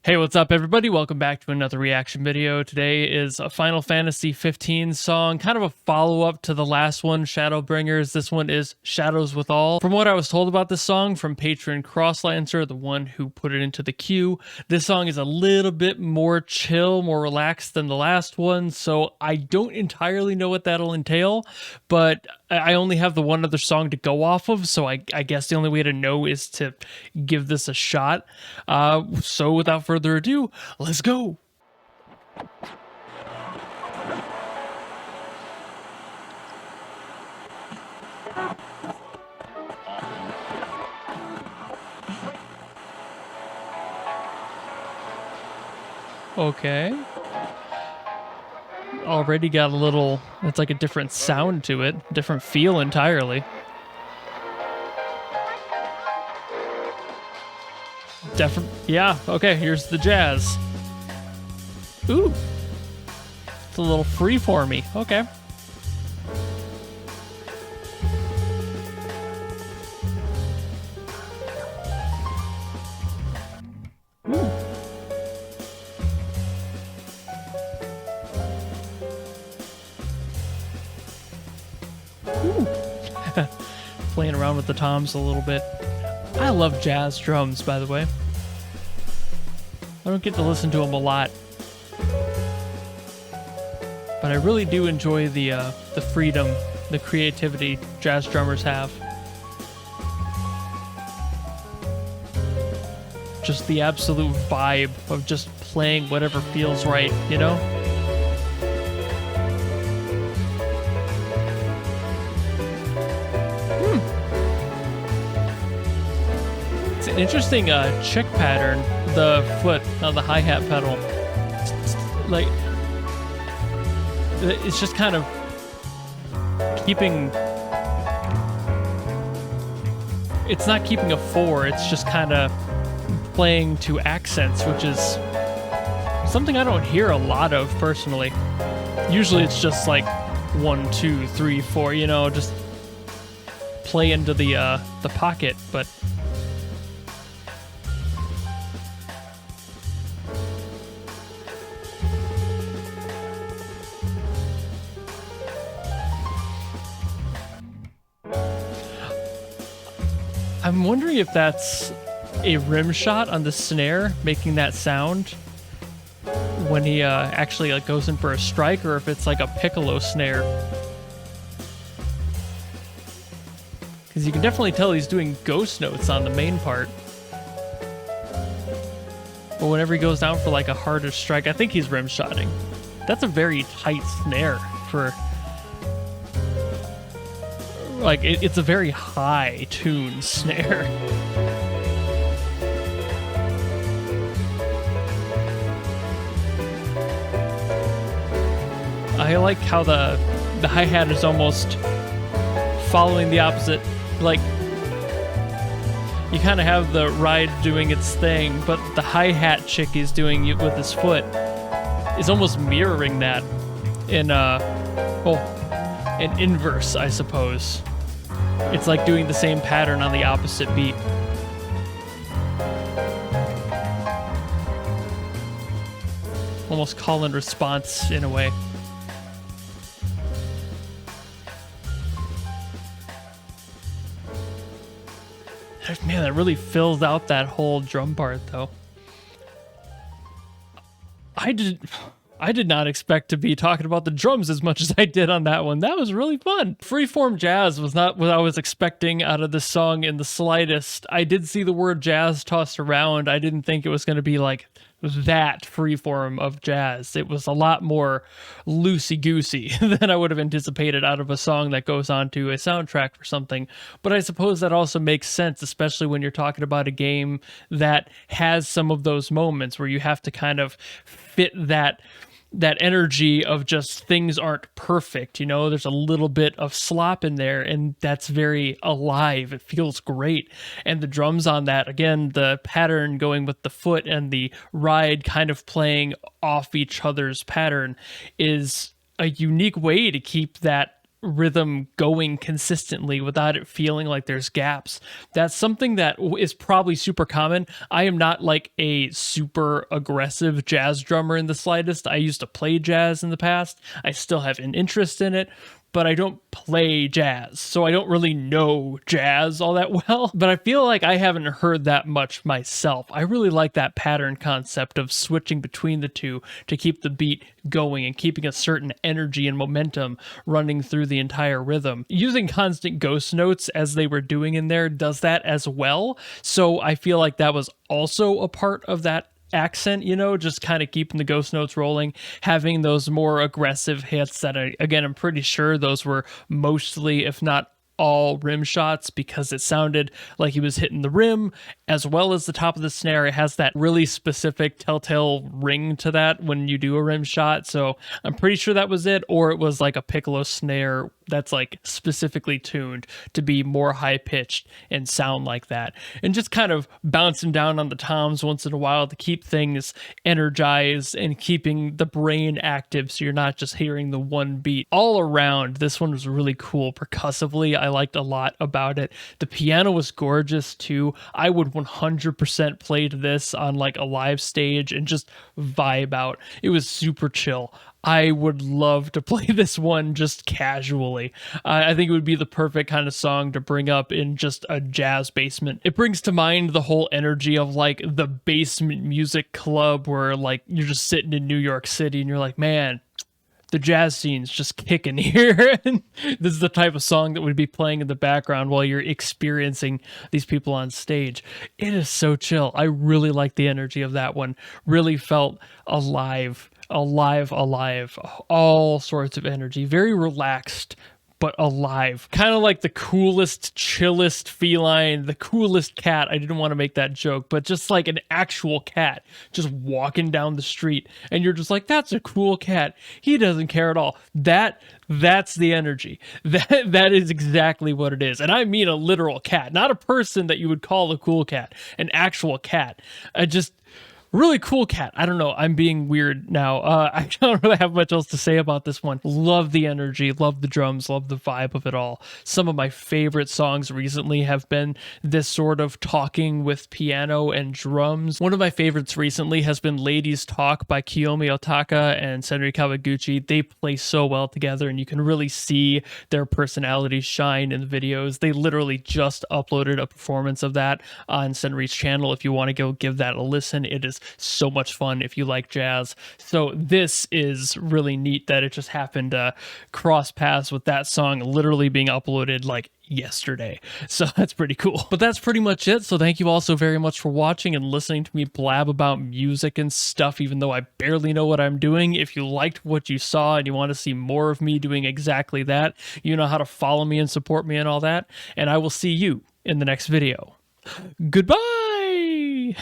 Hey, what's up everybody? Welcome back to another reaction video. Today is a Final Fantasy XV song, kind of a follow-up to the last one, Shadowbringers. This one is Shadows Withal. From what I was told about this song from patron Crosslancer, the one who put it into the queue, this song is a little bit more chill, more relaxed than the last one, so I don't entirely know what that'll entail, but I only have the one other song to go off of, so I guess the only way to know is to give this a shot. So without further ado, let's go. Okay. Already got a little, it's like a different sound to it, different feel entirely. Yeah, okay, here's the jazz. Ooh. It's a little freeformy, okay. Ooh. Playing around with the toms a little bit. I love jazz drums, by the way. I don't get to listen to them a lot, but I really do enjoy the freedom, the creativity jazz drummers have. Just the absolute vibe of just playing whatever feels right, you know? It's an interesting chick pattern. The foot on the hi-hat pedal, like, it's just kind of keeping, it's not keeping a 4, it's just kind of playing to accents, which is something I don't hear a lot of personally. Usually it's just like 1, 2, 3, 4, you know, just play into the pocket, but I'm wondering if that's a rim shot on the snare making that sound when he actually like goes in for a strike, or if it's like a piccolo snare. Because you can definitely tell he's doing ghost notes on the main part. But whenever he goes down for like a harder strike, I think he's rim shotting. That's a very tight snare for... like, it's a very high tune snare. I like how the hi-hat is almost following the opposite. Like, you kind of have the ride doing its thing, but the hi-hat chick is doing it with his foot is almost mirroring that in an inverse, I suppose. It's like doing the same pattern on the opposite beat. Almost call and response in a way. Man, that really fills out that whole drum part, though. I did not expect to be talking about the drums as much as I did on that one. That was really fun. Freeform jazz was not what I was expecting out of this song in the slightest. I did see the word jazz tossed around. I didn't think it was going to be like that freeform of jazz. It was a lot more loosey-goosey than I would have anticipated out of a song that goes on to a soundtrack for something. But I suppose that also makes sense, especially when you're talking about a game that has some of those moments where you have to kind of fit that energy of just things aren't perfect, you know, there's a little bit of slop in there, and that's very alive. It feels great. And the drums on that, again, the pattern going with the foot and the ride kind of playing off each other's pattern is a unique way to keep that rhythm going consistently without it feeling like there's gaps. That's something that is probably super common. I am not like a super aggressive jazz drummer in the slightest. I used to play jazz in the past. I still have an interest in it, but I don't play jazz, so I don't really know jazz all that well. But I feel like I haven't heard that much myself. I really like that pattern concept of switching between the two to keep the beat going and keeping a certain energy and momentum running through the entire rhythm. Using constant ghost notes as they were doing in there does that as well. So I feel like that was also a part of that accent, you know, just kind of keeping the ghost notes rolling, having those more aggressive hits that again, I'm pretty sure those were mostly, if not all, rim shots, because it sounded like he was hitting the rim as well as the top of the snare. It has that really specific telltale ring to that when you do a rim shot. So I'm pretty sure that was it, or it was like a piccolo snare that's like specifically tuned to be more high pitched and sound like that, and just kind of bouncing down on the toms once in a while to keep things energized and keeping the brain active so you're not just hearing the one beat. All around, this one was really cool percussively. I liked a lot about it. The piano was gorgeous too. I would 100% play to this on like a live stage and just vibe out. It was super chill. I would love to play this one just casually. I think it would be the perfect kind of song to bring up in just a jazz basement. It brings to mind the whole energy of like the basement music club where like you're just sitting in New York City and you're like, man, the jazz scene's just kicking here. And this is the type of song that would be playing in the background while you're experiencing these people on stage. It is so chill. I really like the energy of that one. Really felt alive. All sorts of energy. Very relaxed, but alive. Kind of like the coolest, chillest feline, the coolest cat. I didn't want to make that joke, but just like an actual cat just walking down the street. And you're just like, that's a cool cat. He doesn't care at all. That's the energy. That is exactly what it is. And I mean a literal cat, not a person that you would call a cool cat, an actual cat. Really cool cat. I don't know. I'm being weird now. I don't really have much else to say about this one. Love the energy, love the drums, love the vibe of it all. Some of my favorite songs recently have been this sort of talking with piano and drums. One of my favorites recently has been Ladies Talk by Kiyomi Otaka and Senri Kawaguchi. They play so well together and you can really see their personalities shine in the videos. They literally just uploaded a performance of that on Senri's channel. If you want to go give that a listen, it is so much fun if you like jazz. So this is really neat that it just happened to cross paths with that song literally being uploaded like yesterday. So that's pretty cool. But that's pretty much it. So thank you all so very much for watching and listening to me blab about music and stuff, even though I barely know what I'm doing. If you liked what you saw and you want to see more of me doing exactly that, you know how to follow me and support me and all that. And I will see you in the next video. Goodbye!